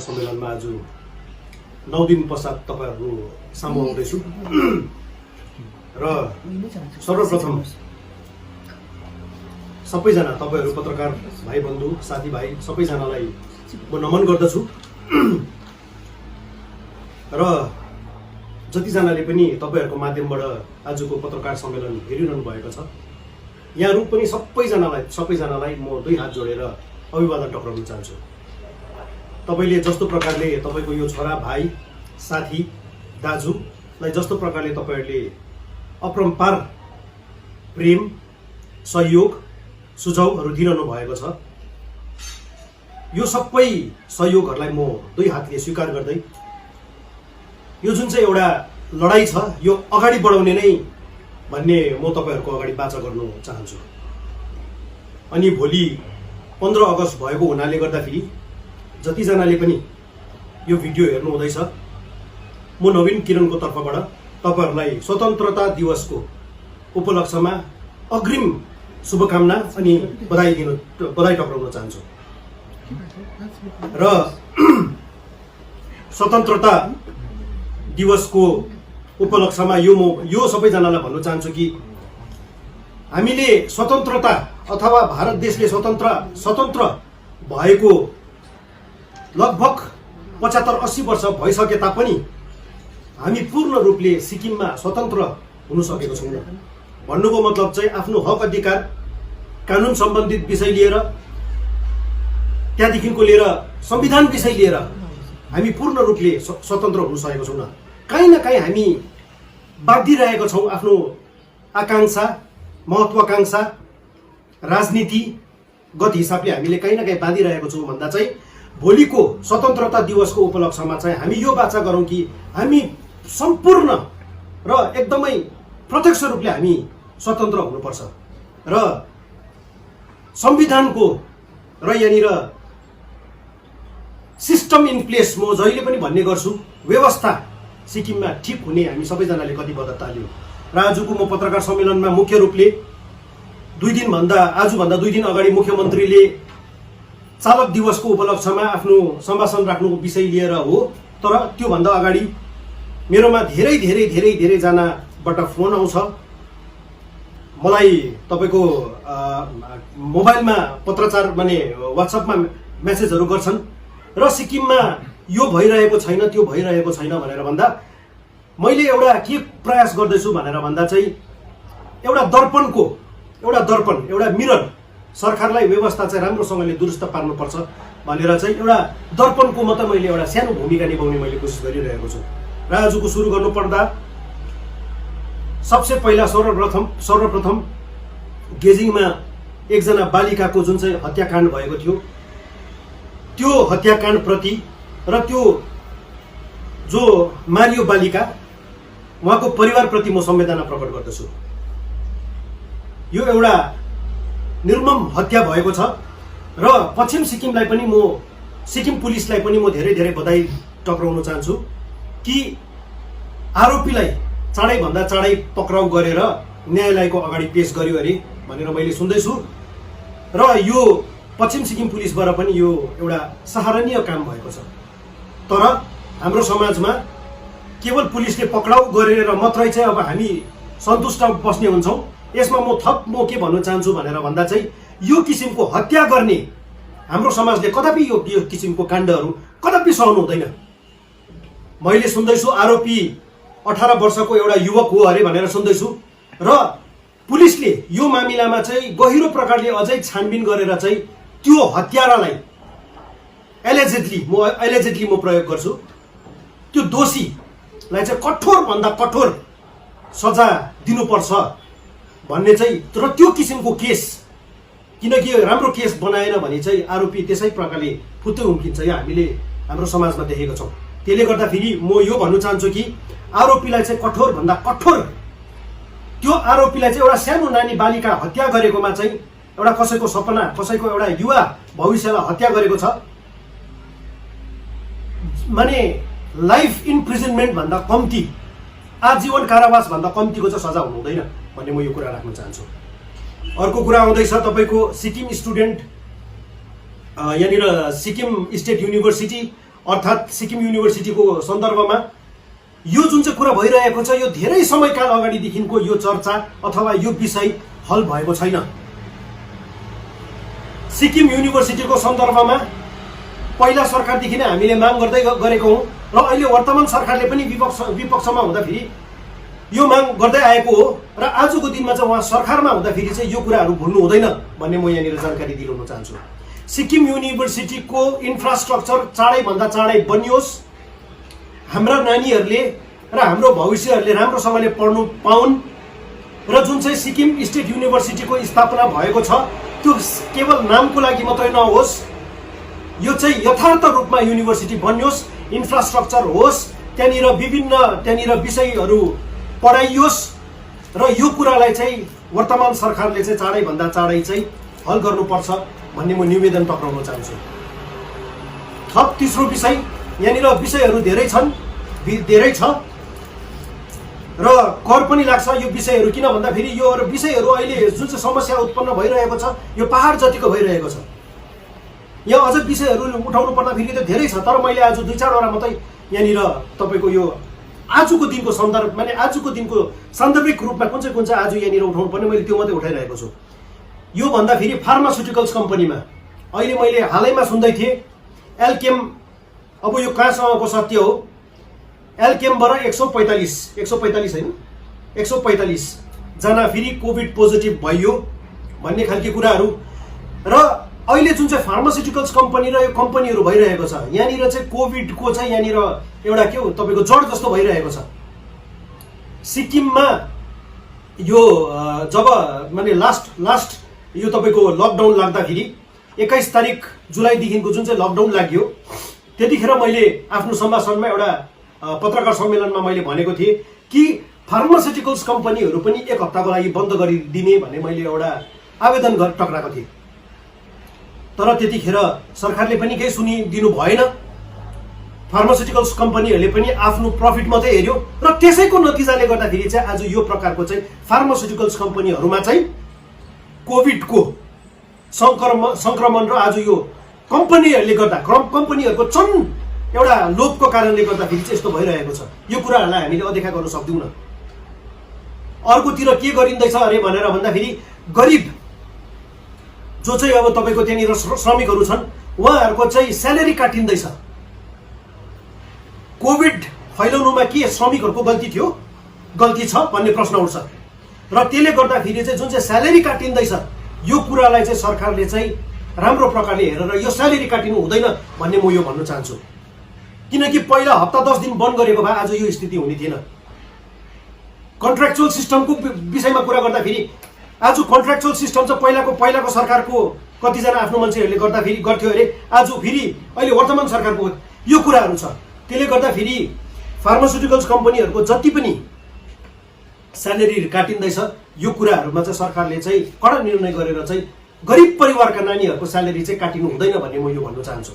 सम्मेलनमा आज 9 दिन पश्चात तपाईहरु सामु आउँदैछु र सर्वप्रथम सबैजना तपाईहरु पत्रकार भाइ बन्धु साथीभाइ सबैजनालाई म नमन गर्दछु र जतिजनाले पनि तपाईहरुको माध्यमबाट आजको पत्रकार सम्मेलन हेरिरहनु भएको छ यहाँहरु पनि सबैजनालाई म दुई हात जोडेर अभिवादन टक्राउन चाहन्छु। तपाईले जस्तो प्रकारले तपाईको यो छोरा भाइ साथी दाजुलाई जस्तो प्रकारले तपाईहरुले अपरम्पार प्रेम सहयोग सुझावहरु दिइरहनु भएको छ यो सबै सहयोगहरुलाई म दुई हातले स्वीकार गर्दै यो जुन चाहिँ एउटा लडाई छ यो अगाडि बढाउने नै भन्ने म तपाईहरुको अगाडि बाचा गर्नु चाहन्छु। अनि भोलि 15 अगस्त भएको हुनाले गर्दाखेरि जतिजनाले पनि यो भिडियो हेर्नु हुँदैछ म नवीन किरणको तर्फबाट तपाईहरुलाई स्वतन्त्रता दिवसको उपलक्ष्यमा अग्रिम शुभकामना अनि बधाई टक्राउन चाहन्छु र स्वतन्त्रता दिवसको उपलक्ष्यमा यो सबैजनालाई भन्न चाहन्छु कि हामीले स्वतन्त्रता अथवा भारत देशले स्वतन्त्र भएको लगभग 75-80 वर्ष भइसके तापनि हामी पूर्ण रूपले सिक्किममा स्वतन्त्र हुन सकेको छैनौं। भन्नुको मतलब चाहिँ आफ्नो हक अधिकार कानुन सम्बन्धित विषय लिएर त्यहाँदेखिको लिएर संविधान विषय लिएर हामी पूर्ण रूपले स्वतन्त्र हुन सकेको छैनौं। कहीँ न कहीँ हामी बाँधिरहेका छौं आफ्नो आकांक्षा महत्वाकांक्षा राजनीतिगत हिसाबले हामीले कहीँ न कहीँ बाँधिरहेको छौं भन्दा चाहिँ भोलिको स्वतन्त्रता दिवसको उपलक्ष्यमा चाहिँ हामी यो बाचा गरौं कि हामी सम्पूर्ण र एकदमै प्रत्यक्ष रूपले हामी स्वतन्त्र हुनुपर्छ र संविधानको र यहाँनिर सिस्टम इन प्लेस म जहिले पनि भन्ने गर्छु व्यवस्था सिक्किममा ठिक हुने हामी सबैजनाले कटिबद्धता लियौं र आजको म पत्रकार सम्मेलनमा मुख्य रूपले आजभन्दा 2 दिन अगाडि मुख्यमन्त्रीले चालक दिवसको उपलक्ष्यमा आफ्नो सम्भाषण राख्नुको विषय लिएर हो तर त्यो भन्दा अगाडि मेरोमा धेरै जनाबाट फोन आउँछ मलाई तपाईको मोबाइलमा पत्रचार माने व्हाट्सएपमा मेसेजहरु गर्छन् र सिक्किममा यो भइरहेको छैन त्यो भइरहेको छैन भनेर भन्दा मैले एउटा के प्रयास गर्दैछु भनेर भन्दा चाहिँ एउटा मिरर सरकारलाई व्यवस्था चाहिँ राम्रोसँगले दुरुस्त पार्नुपर्छ भनेर चाहिँ एउटा दर्पणको मात्र मैले एउटा सानो भूमिका निभाउने मैले कोसिस गरिरहेको छु र आजको सुरु गर्नु पर्दा सबसे पहिला सर्वप्रथम गेजिङमा एकजना बालिकाको जुन चाहिँ हत्याकाण्ड भएको थियो त्यो हत्याकाण्ड प्रति र त्यो जो मारियो बालिका उहाँको परिवार प्रति म संवेदना प्रकट गर्दछु। यो एउटा निर्मम हत्या भएको छ र पश्चिम सिक्किमलाई पनि सिक्किम पुलिसलाई पनि म धेरै बधाई टक्राउन चाहन्छु कि आरोपीलाई चाँडैभन्दा चाँडै पक्राउ गरेर न्यायालयको अगाडि पेश गर्यो अरे भनेर मैले सुन्दैछु र यो पश्चिम सिक्किम पुलिसबाट पनि यो एउटा सराहनीय काम भएको छ। तर हाम्रो समाजमा केवल पुलिसले पक्राउ गरेर मात्रै चाहिँ अब हामी सन्तुष्ट बस्ने हुन्छौं। यसमा म के भन्न चाहन्छु भनेर भन्दा चाहिँ यो किसिमको हत्या गर्ने हाम्रो समाजले कदापि यो किसिमको काण्डहरू कदापि सहनु हुँदैन। मैले सुन्दैछु आरोपी 18 वर्षको एउटा युवक हो अरे भनेर सुन्दैछु र पुलिसले यो मामिलामा चाहिँ गहिरो प्रकारले अझै छानबिन गरेर चाहिँ त्यो हत्यारालाई एलिजेडली म प्रयोग गर्छु त्यो दोषीलाई चाहिँ कठोर भन्दा कठोर सजा दिनुपर्छ भन्ने चाहिँ तर त्यो किसिमको केस किनकि राम्रो केस बनाएन भने चाहिँ आरोपी त्यसै प्रकारले फुत्तै उम्किन्छ यो हामीले हाम्रो समाजमा देखेका छौं। त्यसले गर्दा फेरि म यो भन्न चाहन्छु कि आरोपीलाई चाहिँ कठोर भन्दा कठोर त्यो आरोपीलाई चाहिँ एउटा सानो नानी बालिका हत्या गरेकोमा चाहिँ एउटा कसैको सपना कसैको एउटा युवा भविष्यलाई हत्या गरेको छ माने लाइफ इम्प्रिजनमेन्ट भन्दा कम्ती, आजीवन कारावास भन्दा कम्तीको चाहिँ सजाय हुनु हुँदैन भन्ने म यो कुरा राख्न चाहन्छु। अर्को कुरा आउँदैछ तपाईँको सिक्किम स्टुडेन्ट, यहाँनिर सिक्किम स्टेट युनिभर्सिटी अर्थात् सिक्किम युनिभर्सिटीको सन्दर्भमा यो जुन चाहिँ कुरा भइरहेको छ, यो धेरै समयकाल अगाडिदेखिको यो चर्चा अथवा यो विषय हल भएको छैन। सिक्किम युनिभर्सिटीको सन्दर्भमा पहिला सरकारदेखि नै हामीले माग गर्दै गरेको हौँ र अहिले वर्तमान सरकारले पनि विपक्षमा हुँदाखेरि यो माग गर्दै आएको हो र आजको दिनमा चाहिँ उहाँ सरकारमा हुँदाखेरि चाहिँ यो कुराहरू भुल्नु हुँदैन भन्ने म यहाँनिर जानकारी दिलाउन चाहन्छु। सिक्किम युनिभर्सिटीको इन्फ्रास्ट्रक्चर चाँडैभन्दा चाँडै बनियोस्, हाम्रा नानीहरूले र हाम्रो भविष्यहरूले राम्रोसँगले पढ्नु पाउन् र जुन चाहिँ सिक्किम स्टेट युनिभर्सिटीको स्थापना भएको छ त्यो केवल नामको लागि मात्रै नहोस्, यो चाहिँ यथार्थ रूपमा युनिभर्सिटी बनियोस्, इन्फ्रास्ट्रक्चर होस्, त्यहाँनिर विषयहरू पढाइयोस् र यो कुरालाई चाहिँ वर्तमान सरकारले चाहिँ चाँडैभन्दा चाँडै चाहिँ हल गर्नुपर्छ भन्ने म निवेदन टक्राउन चाहन्छु। थप तेस्रो विषय, यहाँनिर विषयहरू धेरै छ र कर पनि लाग्छ यो विषयहरू, किन भन्दाखेरि यो विषयहरू अहिले जुन चाहिँ समस्या उत्पन्न भइरहेको छ यो पहाड जतिको भइरहेको छ। यहाँ अझ विषयहरू उठाउनु पर्दाखेरि त धेरै छ, तर मैले आज 2-4वटा मात्रै यहाँनिर तपाईँको यो आजको दिनको सन्दर्भ, माने आजको दिनको सान्दर्भिक रूपमा कुन चाहिँ आज यहाँनिर उठाउनु पर्ने मैले त्यो मात्रै उठाइरहेको छु। यो भन्दाखेरि फार्मास्युटिकल्स कम्पनीमा अहिले मैले हालैमा सुन्दै थिएँ एल्केम, अब यो कहाँसम्मको सत्य हो, एल्केमबाट 145 होइन 145 जना फेरि कोभिड पोजिटिभ भयो भन्ने खालके कुराहरू र अहिले जुन चाहिँ फार्मास्युटिकल्स कम्पनी र यो कम्पनीहरू भइरहेको छ, यहाँनिर चाहिँ कोभिडको चाहिँ यहाँनिर एउटा के हो तपाईँको जड जस्तो भइरहेको छ। सिक्किममा यो जब माने लास्ट यो तपाईँको लकडाउन लाग्दाखेरि 21 तारिक जुलाईदेखिको जुन चाहिँ लकडाउन लाग्यो त्यतिखेर मैले आफ्नो सम्भाषणमा एउटा पत्रकार सम्मेलनमा मैले भनेको थिएँ कि फार्मास्युटिकल्स कम्पनीहरू पनि 1 हप्ताको लागि बन्द गरिदिने भन्ने मैले एउटा आवेदन टक्राएको थिएँ। तर त्यतिखेर सरकारले पनि केही सुनिदिनु भएन, फार्मास्युटिकल्स कम्पनीहरूले पनि आफ्नो प्रफिट मात्रै हेर्यो र त्यसैको नतिजाले गर्दाखेरि चाहिँ आज यो प्रकारको चाहिँ फार्मास्युटिकल्स कम्पनीहरूमा चाहिँ कोभिडको संक्रमण र आज यो कम्पनीहरूले गर्दा कम्पनीहरूको एउटा लोभको कारणले गर्दाखेरि चाहिँ यस्तो भइरहेको छ। यो कुराहरूलाई हामीले अदेखा गर्न सक्दैनौँ। अर्कोतिर के गरिँदैछ अरे भनेर भन्दाखेरि गरिब जो चाहिँ अब तपाईँको त्यहाँनिर श्रमिकहरू छन् उहाँहरूको चाहिँ स्यालेरी काटिँदैछ। कोभिड फैलाउनुमा के श्रमिकहरूको गल्ती थियो, गल्ती छ भन्ने प्रश्न उठ्छ र त्यसले गर्दाखेरि चाहिँ जुन चाहिँ स्यालेरी काटिँदैछ यो कुरालाई चाहिँ सरकारले चाहिँ राम्रो प्रकारले हेरेर यो स्यालेरी काटिनु हुँदैन भन्ने म यो भन्न चाहन्छु। किनकि पहिला हप्ता 10 दिन बन्द गरेको भए आज यो स्थिति हुने थिएन। कन्ट्र्याक्चुअल सिस्टमको विषयमा कुरा गर्दाखेरि आज कन्ट्र्याक्चुअल सिस्टम चाहिँ पहिलाको सरकारको कतिजना आफ्नो मान्छेहरूले गर्दाखेरि गर्थ्यो अरे, आज फेरि अहिले वर्तमान सरकारको यो कुराहरू छ। त्यसले गर्दाखेरि फार्मास्युटिकल्स कम्पनीहरूको जति पनि स्यालेरी काटिँदैछ यो कुराहरूमा चाहिँ सरकारले चाहिँ कडा निर्णय गरेर चाहिँ गरिब परिवारका नानीहरूको स्यालेरी चाहिँ काटिनु हुँदैन भन्ने म यो भन्न चाहन्छु।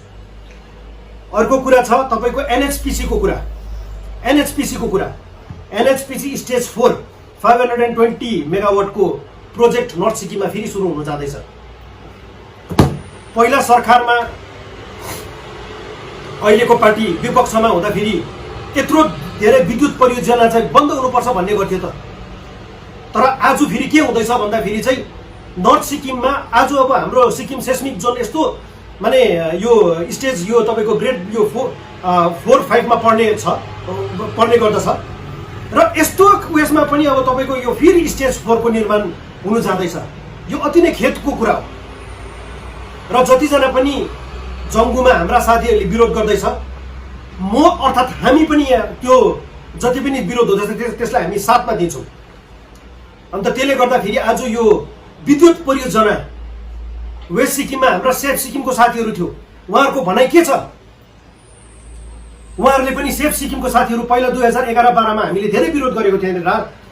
अर्को कुरा छ तपाईँको एनएचपिसीको कुरा। एनएचपिसी स्टेज 4 520 मेगावाटको प्रोजेक्ट नर्थ सिक्किममा फेरि सुरु हुन जाँदैछ। पहिला सरकारमा अहिलेको पार्टी विपक्षमा हुँदाखेरि यत्रो धेरै विद्युत परियोजना चाहिँ बन्द हुनुपर्छ भन्ने गर्थ्यो त। तर आज फेरि के हुँदैछ भन्दाखेरि चाहिँ नर्थ सिक्किममा आज अब हाम्रो सिक्किम सेस्मिक जोन यस्तो माने यो स्टेज यो तपाईँको ग्रेड यो 4-5 मा पर्ने गर्दछ र यस्तो उयसमा पनि अब तपाईँको यो फेरि स्टेज 4 को निर्माण हुन जाँदैछ। यो अति नै खेदको कुरा हो र जतिजना पनि जङ्गुमा हाम्रा साथीहरूले विरोध गर्दैछ म अर्थात् हामी पनि यहाँ त्यो जति पनि विरोध हुँदैछ त्यसलाई हामी साथमा दिन्छौँ। अन्त त्यसले गर्दाखेरि आज यो विद्युत परियोजना वेस्ट सिक्किममा हाम्रा सेफ सिक्किमको साथीहरू थियो, उहाँहरूको भनाइ के छ? उहाँहरूले पनि सेफ सिक्किमको साथीहरू पहिला 2011-12 मा हामीले धेरै विरोध गरेको थियौँ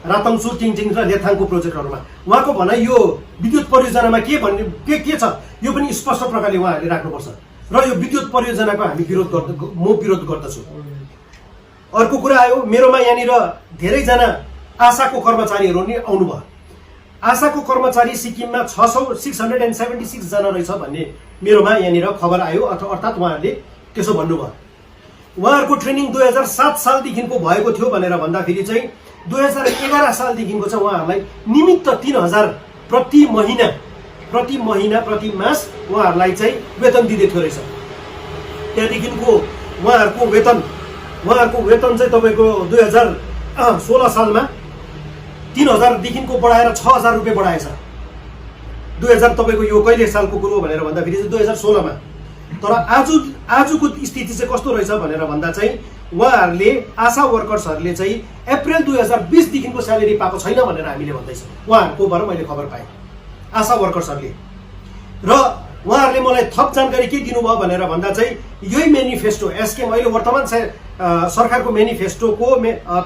रातङसु टिङटिङ र लेथाङको प्रोजेक्टहरूमा। उहाँको भनाइ यो विद्युत परियोजनामा के भन्ने के छ यो पनि स्पष्ट प्रकारले उहाँहरूले राख्नुपर्छ र यो विद्युत परियोजनाको हामी म विरोध गर्दछु। अर्को कुरा आयो, मेरोमा यहाँनिर धेरैजना आशाको कर्मचारीहरू नि आउनुभयो। आशाको कर्मचारी सिक्किममा 676 जना रहेछ भन्ने मेरोमा यहाँनिर खबर आयो, अर्थात् उहाँहरूले त्यसो भन्नुभयो। उहाँहरूको ट्रेनिङ 2007 सालदेखिको भएको थियो भनेर भन्दाखेरि चाहिँ 2011 सालदेखिको चाहिँ उहाँहरूलाई निमित्त 3000 प्रति महिना प्रति मास उहाँहरूलाई चाहिँ वेतन दिँदै थियो रहेछ। त्यहाँदेखिको उहाँहरूको वेतन चाहिँ तपाईँको 2016 सालमा 3000 देखिको बढाएर 6000 रुपियाँ बढाएछ। 2000 तपाईँको यो कहिले सालको कुरो भनेर भन्दाखेरि चाहिँ 2016 मा। तर आजको स्थिति चाहिँ कस्तो रहेछ भनेर भन्दा चाहिँ उहाँहरूले आशा वर्कर्सहरूले चाहिँ अप्रिल 2020 देखिको स्यालेरी पाएको छैन भनेर हामीले भन्दैछ। उहाँहरूकोबाट मैले खबर पाएँ आशा वर्कर्सहरूले। र उहाँहरूले मलाई थप जानकारी के दिनुभयो भनेर भन्दा चाहिँ यही मेनिफेस्टो एसकेएम अहिले वर्तमान सरकारको मेनिफेस्टोको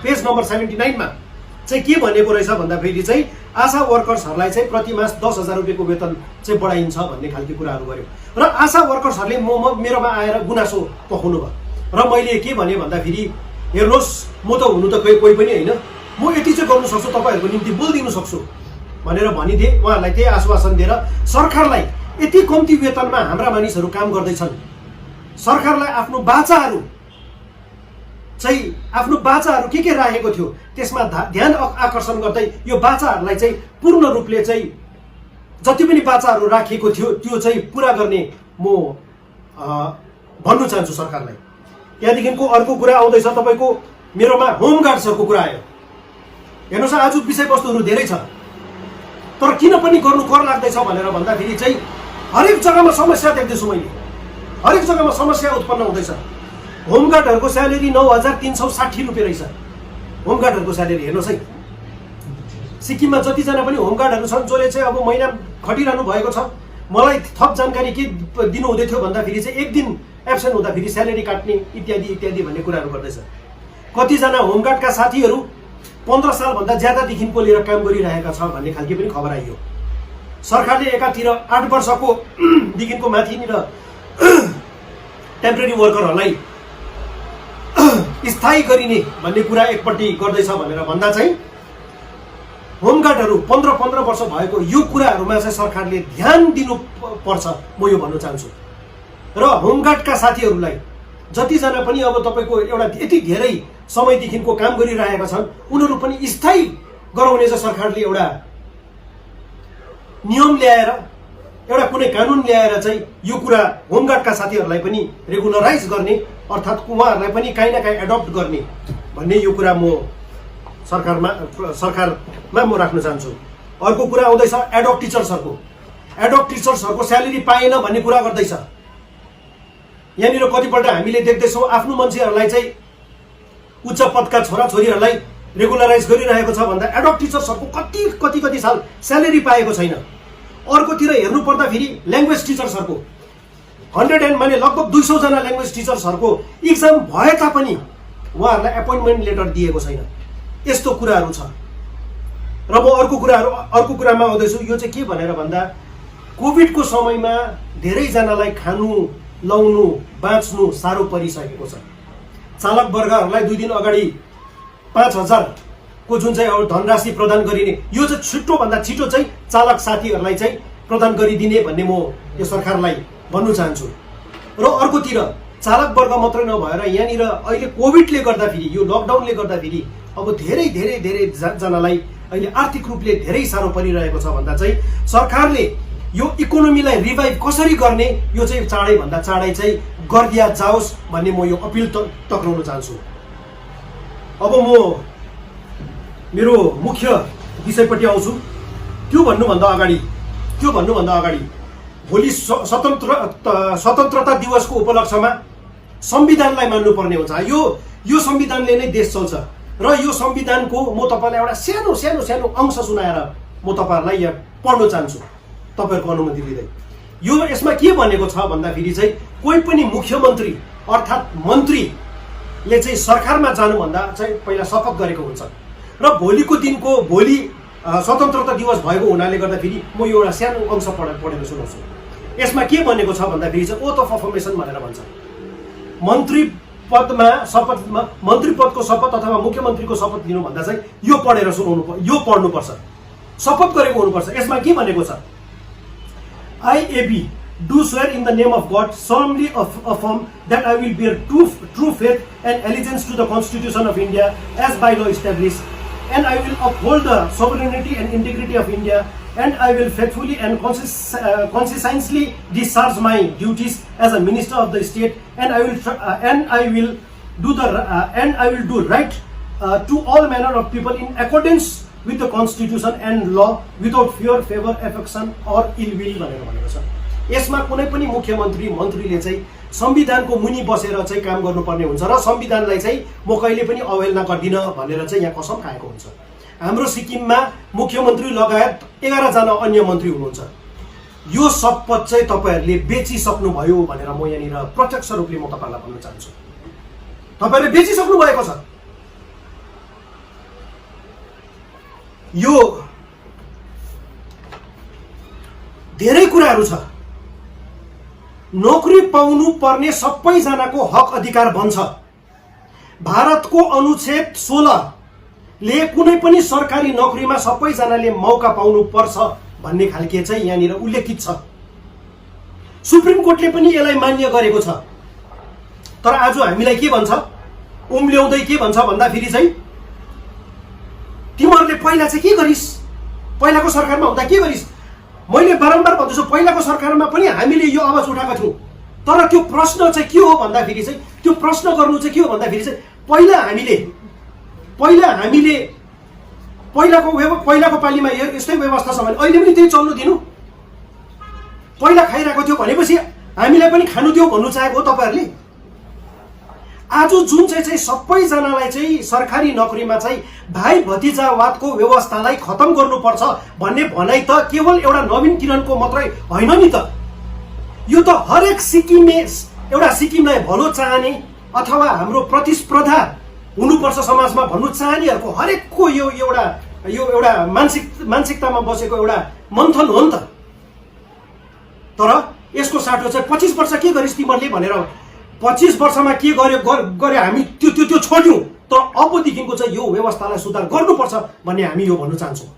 पेज नम्बर 79 मा चाहिँ के भनेको रहेछ भन्दाखेरि चाहिँ आशा वर्कर्सहरूलाई चाहिँ प्रति मास 10,000 रुपियाँको वेतन चाहिँ बढाइन्छ भन्ने खालको कुराहरू गर्यो। र आशा वर्कर्सहरूले मेरोमा आएर गुनासो पोखाउनु भयो। र मैले के भने भन्दाखेरि हेर्नुहोस्, म त हुनु त कोही पनि होइन, म यति चाहिँ गर्नु सक्छु, तपाईँहरूको निम्ति बोलिदिनु सक्छु भनेर भनिदिएँ। उहाँहरूलाई त्यही आश्वासन दिएर सरकारलाई यति कम्ती वेतनमा हाम्रा मानिसहरू काम गर्दैछन्, सरकारलाई आफ्नो बाचाहरू के राखेको थियो त्यसमा ध्यान आकर्षण गर्दै यो बाचाहरूलाई चाहिँ पूर्ण रूपले चाहिँ जति पनि बाचाहरू राखिएको थियो त्यो चाहिँ पुरा गर्ने म भन्नु चाहन्छु सरकारलाई। त्यहाँदेखिको अर्को कुरा आउँदैछ तपाईँको मेरोमा होमगार्ड्सहरूको कुरा आयो। हेर्नुहोस्, आज विषयवस्तुहरू धेरै छ, तर किन पनि गर्नु कर लाग्दैछ भनेर भन्दाखेरि चाहिँ हरेक जग्गामा समस्या देख्दैछु मैले, हरेक जग्गामा समस्या उत्पन्न हुँदैछ। होमगार्डहरूको स्यालेरी 9360 रुपियाँ रहेछ। होमगार्डहरूको स्यालेरी हेर्नुहोस् है, सिक्किममा जतिजना पनि होमगार्डहरू छन् जसले चाहिँ अब महिना खटिरहनु भएको छ, मलाई थप जानकारी के दिनु हुँदै थियो भन्दाखेरि चाहिँ एक दिन एब्सेन्ट हुँदाखेरि स्यालेरी काट्ने इत्यादि भन्ने कुराहरू गर्दैछ। कतिजना होमगार्डका साथीहरू 15 सालभन्दा ज्यादादेखिको लिएर काम गरिरहेका छ भन्ने खालको पनि खबर आइयो। सरकारले एकातिर 8 वर्षको देखिको माथिनिर टेम्परेरी वर्करहरूलाई स्थायी गरिने भन्ने कुरा एकपट्टि गर्दैछ भनेर भन्दा चाहिँ होमगार्डहरू 15 वर्ष भएको यो कुराहरूमा चाहिँ सरकारले ध्यान दिनु पर्छ, म यो भन्न चाहन्छु। र होमगार्डका साथीहरूलाई जतिजना पनि अब तपाईँको एउटा यति धेरै समयदेखिको काम गरिरहेका छन् उनीहरू पनि स्थायी गराउने चाहिँ सरकारले एउटा नियम ल्याएर, एउटा कुनै कानुन ल्याएर चाहिँ यो कुरा होमगार्डका साथीहरूलाई पनि रेगुलराइज गर्ने, अर्थात् उहाँहरूलाई पनि काहीँ न काहीँ एडप्ट गर्ने भन्ने यो कुरा म सरकारमा म राख्न चाहन्छु। अर्को कुरा आउँदैछ एडप्ट टिचर्सहरूको स्यालेरी पाएन भन्ने कुरा गर्दैछ। यहाँनिर कतिपल्ट हामीले देख्दैछौँ आफ्नो मान्छेहरूलाई चाहिँ उच्च पदका छोराछोरीहरूलाई रेगुलराइज गरिरहेको छ भन्दा एडप्ट टिचर्सहरूको कति साल स्यालेरी पाएको छैन। अर्कोतिर हेर्नु पर्दाखेरि ल्याङ्ग्वेज टिचर्सहरूको 100 माने लगभग 200 जना ल्याङ्ग्वेज टिचर्सहरूको इक्जाम भए तापनि उहाँहरूलाई एपोइन्टमेन्ट लेटर दिएको छैन। यस्तो कुराहरू छ। र म अर्को कुरामा आउँदैछु। यो चाहिँ के भनेर भन्दा कोभिडको समयमा धेरैजनालाई खानु लाउनु बाँच्नु साह्रो परिसकेको छ। चालक वर्गहरूलाई 2 दिन अगाडि 5000 को जुन चाहिँ धनराशि प्रदान गरिने, यो चाहिँ छिटोभन्दा छिटो चाहिँ चालक साथीहरूलाई चाहिँ प्रदान गरिदिने भन्ने म यो सरकारलाई भन्नु चाहन्छु। र अर्कोतिर चालक वर्ग मात्रै नभएर यहाँनिर अहिले कोभिडले गर्दाखेरि, यो लकडाउनले गर्दाखेरि अब धेरै जनालाई अहिले आर्थिक रूपले धेरै साह्रो परिरहेको छ भन्दा चाहिँ सरकारले यो इकोनोमीलाई रिभाइभ कसरी गर्ने यो चाहिँ चाँडैभन्दा चाँडै चाहिँ गरिदिया जाओस् भन्ने म यो अपिल टक्राउन चाहन्छु। अब म मेरो मुख्य विषयपट्टि आउँछु। त्यो भन्नुभन्दा अगाडि भोलि स्वतन्त्रता दिवसको उपलक्ष्यमा संविधानलाई मान्नुपर्ने हुन्छ। यो संविधानले नै देश चल्छ र यो संविधानको म तपाईलाई एउटा सानो अंश सुनाएर म तपाईहरुलाई यहाँ पढ्न चाहन्छु तपाईहरुको अनुमति लिँदै। यो यसमा के भनेको छ भन्दाखेरि चाहिँ कोही पनि मुख्यमन्त्री अर्थात् मन्त्रीले चाहिँ सरकारमा जानुभन्दा चाहिँ पहिला शपथ गरेको हुन्छ र भोलि स्वतन्त्रता दिवस भएको हुनाले गर्दाखेरि म यो एउटा सानो अंश पढेर सुनाउँछु। यसमा के भनेको छ भन्दाखेरि चाहिँ ओथ अफ अफर्मेसन भनेर भन्छ। मन्त्री पदमा शपथमा मन्त्री पदको शपथ अथवा मुख्यमन्त्रीको शपथ लिनुभन्दा चाहिँ यो पढेर यो पढ्नुपर्छ, शपथ गरेको हुनुपर्छ। यसमा के भनेको छ? I, A.B. do swear in the name of God, solemnly affirm that I will bear true faith and allegiance to the Constitution of India as by law established, and I will uphold the sovereignty and integrity of India, and I will faithfully and conscientiously discharge my duties as a minister of the state, and I will do right to all manner of people in accordance with the Constitution and law without fear, favor, affection or ill will भनेर भनेको छ। यसमा कुनै पनि मन्त्रीले चाहिँ संविधानको मुनि बसेर चाहिँ काम गर्नुपर्ने हुन्छ र संविधानलाई चाहिँ म कहिले पनि अवहेलना गर्दिन भनेर चाहिँ यहाँ कसम खाएको हुन्छ। हाम्रो सिक्किममा मुख्यमन्त्री लगायत 11 जना अन्य मन्त्री हुनुहुन्छ। यो शपथ चाहिँ तपाईहरुले बेचिसक्नु भयो भनेर म यहाँनिर प्रत्यक्ष रूपले म तपाईहरुलाई भन्न चाहन्छु। तपाईहरुले बेचिसक्नु भएको छ। यो धेरै कुराहरू छ। नोकरी पाउनु पर्ने सबैजनाको हक अधिकार बन्छ। भारतको अनुच्छेद 16 ले कुनै पनि सरकारी नोकरीमा सबैजनाले मौका पाउनु पर्छ भन्ने खालके चाहिँ यहाँनिर उल्लेखित छ। सुप्रिम कोर्टले पनि यसलाई मान्य गरेको छ। तर आज हामीलाई के भन्छ? उम्ल्याउँदै के भन्छ भन्दाखेरि चाहिँ तिमीहरूले पहिला चाहिँ के गरिस्? पहिलाको सरकारमा हुँदा के गरिस्? मैले बारम्बार भन्दैछु, पहिलाको सरकारमा पनि हामीले यो आवाज उठाएका थियौं। तर त्यो प्रश्न चाहिँ के हो भन्दाखेरि चाहिँ त्यो प्रश्न गर्नु चाहिँ के हो भन्दाखेरि चाहिँ पहिलाको पालीमा यस्तै व्यवस्था छ भने अहिले पनि त्यही चल्नु दिनु। पहिला खाइरहेको थियो भनेपछि हामीलाई पनि खानु दियो भन्नु चाहेको हो तपाईहरुले। आज जुन चाहिँ सबैजनालाई चाहिँ सरकारी नोकरीमा चाहिँ भाइ भतिजावादको व्यवस्थालाई खतम गर्नुपर्छ भन्ने भनाइ त केवल एउटा नवीन किरणको मात्रै होइन नि त। यो त हरेक सिक्किमलाई भलो चाहने अथवा हाम्रो प्रतिस्पर्धा हुनुपर्छ समाजमा भन्नु चाहनेहरुको हरेकको यो एउटा मानसिकतामा बसेको एउटा मन्थन हो नि त। तर यसको साटो चाहिँ 25 वर्ष के गरिस् तिमीहरूले भनेर 25 वर्षमा के गरे हामी त्यो छोड्यौं। तर अबदेखिको चाहिँ यो व्यवस्थालाई सुधार गर्नुपर्छ भन्ने हामी यो भन्न चाहन्छौँ।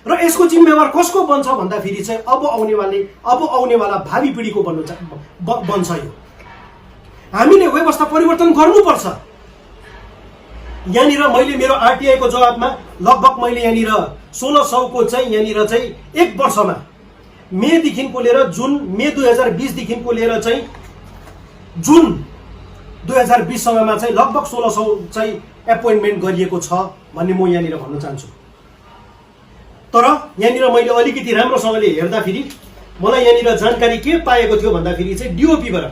र यसको जिम्मेवार कसको बन्छ भन्दाखेरि चाहिँ अब आउनेवाला भावी पिढीको बन्छ। यो हामीले व्यवस्था परिवर्तन गर्नुपर्छ। यहाँनिर मैले मेरो आरटीआई को जवाबमा लगभग मैले यहाँनिर 1600 को चाहिँ यहाँनिर चाहिँ एक वर्षमा मे देखिको लिएर मे 2020 देखिको लिएर चाहिँ जुन 2020 सम्ममा चाहिँ लगभग 1600 चाहिँ एपोइन्टमेन्ट गरिएको छ भन्ने म यहाँनिर भन्न चाहन्छु। तर यहाँनिर मैले अलिकति राम्रोसँगले हेर्दाखेरि मलाई यहाँनिर जानकारी के पाएको थियो भन्दाखेरि चाहिँ डीओपी बाट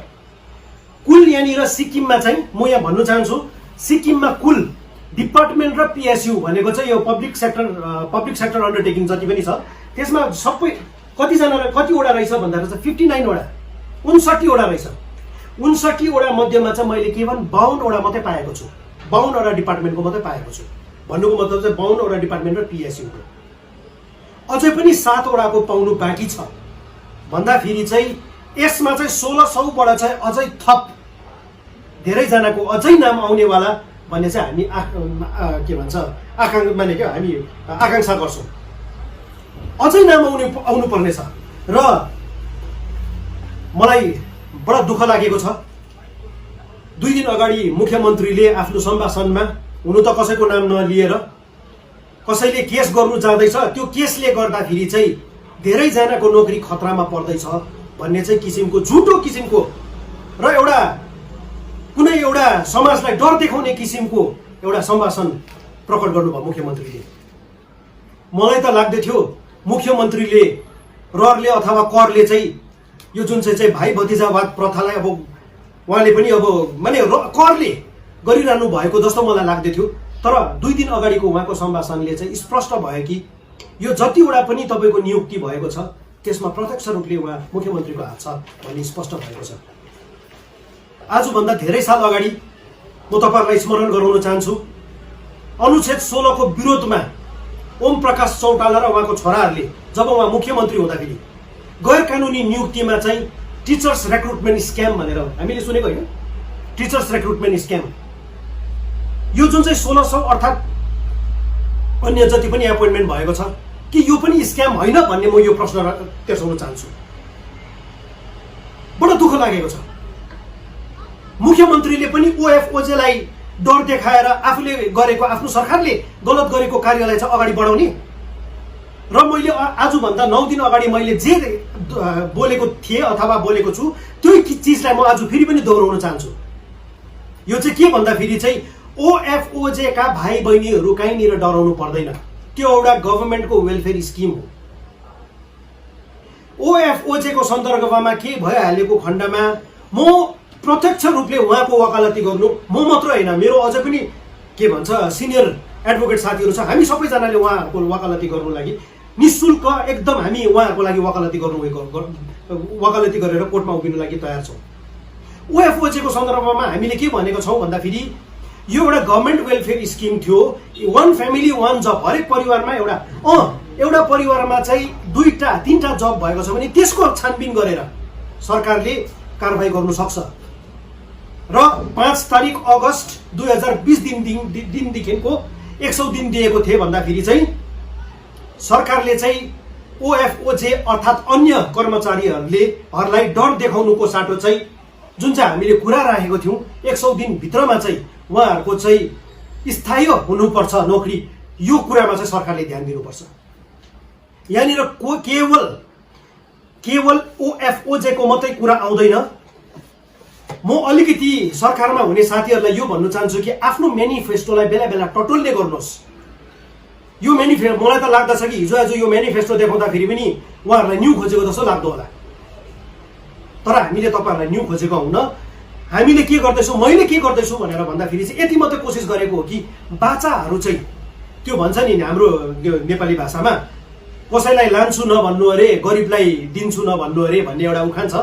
कुल यहाँनिर सिक्किममा चाहिँ म यहाँ भन्न चाहन्छु सिक्किममा कुल डिपार्टमेन्ट र पीएसयू भनेको चाहिँ यो पब्लिक सेक्टर अन्डरटेकिङ जति पनि छ त्यसमा सबै कतिवटा रहेछ भन्दाखेरि चाहिँ 59 वटा 59 वटा रहेछ। 59 वटा मध्येमा चाहिँ मैले केवल 52 वटा मात्रै पाएको छु। 52 वटा डिपार्टमेन्टको मात्रै पाएको छु। भन्नुको मतलब चाहिँ 52 वटा डिपार्टमेन्ट र पीएसयू को अझै पनि 7 वटाको पाउनु बाँकी छ भन्दाखेरि चाहिँ यसमा चाहिँ 1600 बाट चाहिँ अझै थप धेरै जनाको अझै नाम आउनेवाला भन्ने चाहिँ हामी के भन्छ हामी आकांक्षा गर्छौं। अझै नाम आउनु पर्ने छ र मलाई बडा दुःख लागेको छ। 2 दिन अगाडि मुख्यमन्त्रीले आफ्नो सम्भाषणमा हुनु त कसैको नाम नलिएर कसैले केस गर्नु जाँदैछ त्यो केसले गर्दाखेरि चाहिँ धेरै जनाको नोकरी खतरामा पर्दैछ भन्ने चाहिँ किसिमको झुटो किसिमको र कुनै एउटा समाजलाई डर देखाउने किसिमको एउटा सम्भाषण प्रकट गर्नुभयो मुख्यमन्त्रीले। मलाई त लाग्दै थियो मुख्यमन्त्रीले रहरले अथवा करले चाहिँ यो जुन चाहिँ भाइ भतिजावाद प्रथालाई अब उहाँले पनि अब माने करले गरिरहनु भएको जस्तो मलाई लाग्दै थियो। तर 2 दिन अगाडिको उहाँको सम्भाषणले चाहिँ स्पष्ट भयो कि यो जतिवटा पनि तपाईको नियुक्ति भएको छ त्यसमा प्रत्यक्ष रूपले उहाँ मुख्यमन्त्रीको हात छ भन्ने स्पष्ट भएको छ। आजभन्दा धेरै साल अगाडि म तपाईहरुलाई स्मरण गराउन चाहन्छु अनुच्छेद 16 को विरोधमा ओम प्रकाश चौटाला र उहाँको छोराहरूले जब उहाँ मुख्यमन्त्री हुँदाखेरि गैर कानुनी नियुक्तिमा चाहिँ टिचर्स रिक्रुटमेन्ट स्क्याम भनेर हामीले सुनेको हैन। टिचर्स रिक्रुटमेन्ट स्क्याम, यो जुन चाहिँ 1600 अर्थात् अन्य जति पनि एपोइन्टमेन्ट भएको छ कि यो पनि स्क्याम होइन भन्ने म यो प्रश्न तेर्साउन चाहन्छु। बडो दुःख लागेको छ। मुख्यमन्त्रीले पनि ओएफओजेलाई डर देखाएर आफूले गरेको, आफ्नो सरकारले गलत गरेको कार्यलाई चाहिँ अगाडि बढाउने। र मैले आजभन्दा 9 दिन अगाडि मैले जे बोलेको थिएँ अथवा बोलेको छु त्यही चिजलाई म आज फेरि पनि दोहोऱ्याउन चाहन्छु। यो चाहिँ के भन्दाखेरि चाहिँ ओएफओजे का भाइ बहिनीहरू कहीँनिर डराउनु पर्दैन। त्यो एउटा गभर्नमेन्टको वेलफेयर स्किम हो। ओएफओजे को सन्दर्भमा के भइहालेको खण्डमा म प्रत्यक्ष रूपले उहाँको वकालती गर्नु, म मात्र होइन, मेरो अझ पनि के भन्छ सिनियर एडभोकेट साथीहरू छ, हामी सबैजनाले उहाँहरूको वकालती गर्नु लागि निशुल्क एकदम हामी उहाँहरूको लागि वकालती गरेर कोर्टमा उभिनु लागि तयार छौँ। ओएफओजे को सन्दर्भमा हामीले के भनेको छौँ भन्दाखेरि यो एउटा गभर्नमेन्ट वेलफेयर स्किम थियो। 1 फ्यामिली 1 जब, हरेक परिवारमा एउटा परिवारमा चाहिँ 2टा 3टा जब भएको छ भने त्यसको छानबिन गरेर सरकारले कारबाही गर्नु सक्छ। र 5 तारिक अगस्त 2020 दिनदेखिको 100 दिन दिएको थिए भन्दाखेरि चाहिँ सरकारले चाहिँ ओएफओजे अर्थात् अन्य कर्मचारीहरूलाई डर देखाउनुको साटो चाहिँ जुन चाहिँ हामीले कुरा राखेको थियौँ 100 दिन भित्रमा चाहिँ उहाँहरूको चाहिँ स्थायी हुनुपर्छ नोकरी, यो कुरामा चाहिँ सरकारले ध्यान दिनुपर्छ। यहाँनिर केवल ओएफओजे को मात्रै कुरा आउँदैन। म अलिकति सरकारमा हुने साथीहरूलाई यो भन्न चाहन्छु कि आफ्नो म्यानिफेस्टोलाई बेला बेला टटोल्ने गर्नुहोस्। यो म्यानिफेस्टो मलाई त लाग्दछ कि हिजो आज यो म्यानिफेस्टो देखाउँदाखेरि पनि उहाँहरूलाई न्यू खोजेको जस्तो लाग्दो होला, तर हामीले तपाईँहरूलाई न्यू खोजेको हुन्न। हामीले के गर्दैछौँ, मैले के गर्दैछु भनेर भन्दाखेरि चाहिँ यति मात्रै कोसिस गरेको हो कि बाचाहरू चाहिँ त्यो भन्छ नि हाम्रो नेपाली भाषामा कसैलाई लान्छु नभन्नु अरे, गरिबलाई दिन्छु नभन्नु अरे भन्ने एउटा उखान छ।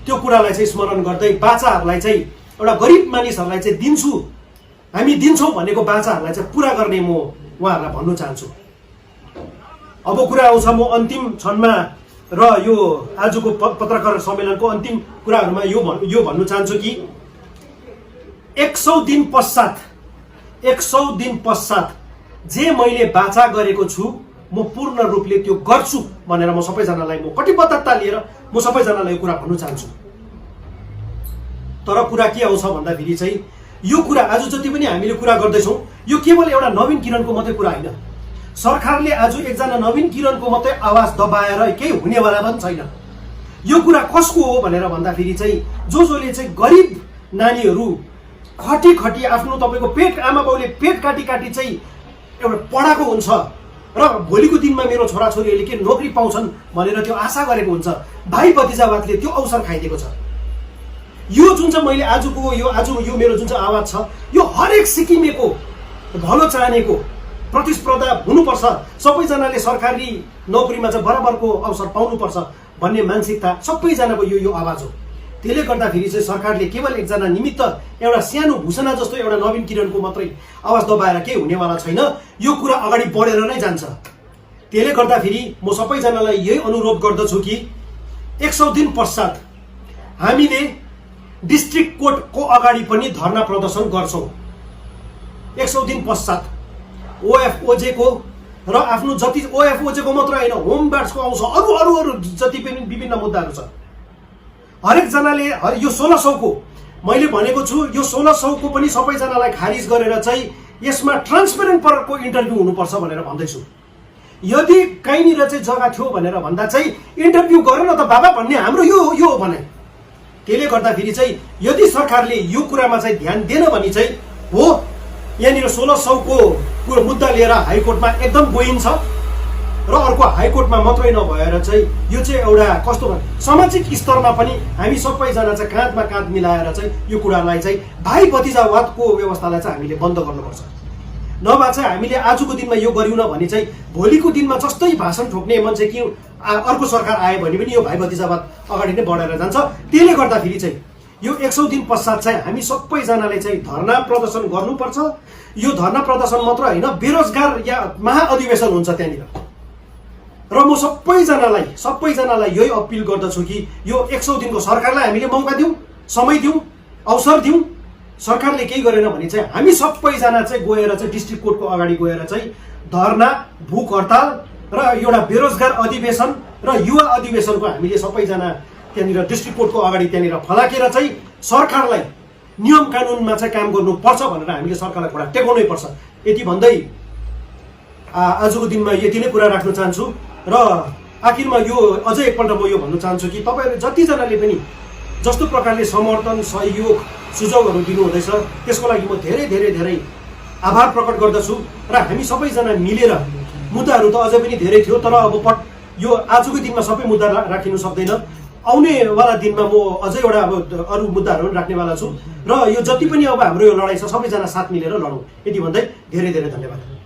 त्यो कुरालाई चाहिँ स्मरण गर्दै बाचाहरूलाई चाहिँ एउटा गरिब मानिसहरूलाई चाहिँ दिन्छु, हामी दिन्छौँ भनेको बाचाहरूलाई चाहिँ पुरा गर्ने म उहाँहरूलाई भन्नु चाहन्छु। अब कुरा आउँछ म अन्तिम क्षणमा र यो आजको पत्रकार सम्मेलनको अन्तिम कुराहरूमा यो भन्नु चाहन्छु कि 100 दिन पश्चात जे मैले बाचा गरेको छु म पूर्ण रूपले त्यो गर्छु भनेर म सबैजनालाई म कटिबद्धता लिएर म सबैजनालाई यो कुरा भन्नु चाहन्छु। तर कुरा के आउँछ भन्दाखेरि चाहिँ यो कुरा आज जति पनि हामीले कुरा गर्दैछौँ यो केवल एउटा नवीन किरणको मात्रै कुरा होइन। सरकारले आज एकजना नवीन किरणको मात्रै आवाज दबाएर केही हुनेवाला पनि छैन। यो कुरा कसको हो भनेर भन्दाखेरि चाहिँ जसले चाहिँ गरिब नानीहरू खटी आफ्नो तपाईँको पेट, आमा बाउले पेट काटी चाहिँ एउटा पढाएको हुन्छ र भोलिको दिनमा मेरो छोराछोरीहरूले के नोकरी पाउँछन् भनेर त्यो आशा गरेको हुन्छ। भाइ भतिजावादले त्यो अवसर खाइदिएको छ। यो जुन चाहिँ मैले आज यो मेरो जुन चाहिँ आवाज छ यो हरेक सिक्किमेको भलो चाहनेको प्रतिस्पर्धा हुनुपर्छ, सबैजनाले सरकारी नोकरीमा चाहिँ बराबरको अवसर पाउनुपर्छ भन्ने मानसिकता सबैजनाको यो आवाज हो। त्यसले गर्दाखेरि चाहिँ सरकारले केवल एकजना निमित्त एउटा सानो घुसना जस्तो एउटा नवीन किरणको मात्रै आवाज दबाएर केही हुनेवाला छैन। यो कुरा अगाडि बढेर नै जान्छ। त्यसले गर्दाखेरि म सबैजनालाई यही अनुरोध गर्दछु कि 100 दिन पश्चात हामीले डिस्ट्रिक्ट कोर्टको अगाडि पनि धरना प्रदर्शन गर्छौँ। 100 दिन पश्चात ओएफओजे को र आफ्नो जति ओएफओजे को मात्र होइन होम गार्ड्सको आउँछ, अरू जति पनि विभिन्न मुद्दाहरू छ। हरेक जनाले यो 1600 को मैले भनेको छु यो 1600 को पनि सबैजनालाई खारिज गरेर चाहिँ यसमा ट्रान्सपेरेन्ट परको इन्टरभ्यू हुनुपर्छ भनेर भन्दैछु। यदि कहीँनिर चाहिँ जग्गा थियो भनेर भन्दा चाहिँ इन्टरभ्यू गर न त बाबा भन्ने हाम्रो यो हो भने। त्यसले गर्दाखेरि चाहिँ यदि सरकारले यो कुरामा चाहिँ ध्यान दिएन भने चाहिँ हो यहाँनिर 1600 को मुद्दा लिएर हाइकोर्टमा एकदम गइन्छ र अर्को हाइकोर्टमा मात्रै नभएर चाहिँ यो चाहिँ एउटा कस्तो भने सामाजिक स्तरमा पनि हामी सबैजना चाहिँ काँधमा काँध मिलाएर चाहिँ यो कुरालाई चाहिँ भाइ भतिजावादको व्यवस्थालाई चाहिँ हामीले बन्द गर्नुपर्छ। नभए चाहिँ हामीले आजको दिनमा यो गरिउन भने चाहिँ भोलिको दिनमा जस्तै भाषण ठोक्ने मान्छे कि अर्को सरकार आयो भने पनि यो भाइ भतिजावाद अगाडि नै बढेर जान्छ। त्यसले गर्दाखेरि चाहिँ यो 100 दिन पश्चात चाहिँ हामी सबैजनाले चाहिँ धरना प्रदर्शन गर्नुपर्छ। यो धरना प्रदर्शन मात्र होइन, बेरोजगार या महाअधिवेशन हुन्छ त्यहाँनिर। र म सबैजनालाई यही अपिल गर्दछु कि यो 100 दिनको सरकारलाई हामीले मौका दिउँ, समय दिउँ अवसर दिउँ। सरकारले केही गरेन भने चाहिँ हामी सबैजना चाहिँ गएर चाहिँ डिस्ट्रिक्ट कोर्टको अगाडि गएर चाहिँ धरना, भूख हडताल र एउटा बेरोजगार अधिवेशन र युवा अधिवेशनको हामीले सबैजना त्यहाँनिर डिस्ट्रिक्ट कोर्टको अगाडि त्यहाँनिर फलाकेर चाहिँ सरकारलाई नियम कानुनमा चाहिँ काम गर्नुपर्छ भनेर हामीले सरकारलाई खुट्टा टेकाउनै पर्छ। यति भन्दै आजको दिनमा यति नै कुरा राख्न चाहन्छु र आखिरमा यो अझै एकपल्ट म यो भन्न चाहन्छु कि तपाईँहरू जतिजनाले पनि जस्तो प्रकारले समर्थन, सहयोग, सुझावहरू दिनुहुँदैछ त्यसको लागि म धेरै धेरै धेरै आभार प्रकट गर्दछु र हामी सबैजना मिलेर मुद्दाहरू त अझै पनि धेरै थियो तर अब यो आजको दिनमा सबै मुद्दा राखिनु सक्दैन। आउनेवाला दिनमा म अझै एउटा अब अरू मुद्दाहरू पनि राख्नेवाला छु र यो जति पनि अब हाम्रो यो लडाइँ छ सबैजना साथ मिलेर लडौँ। यति भन्दै धेरै धेरै धन्यवाद।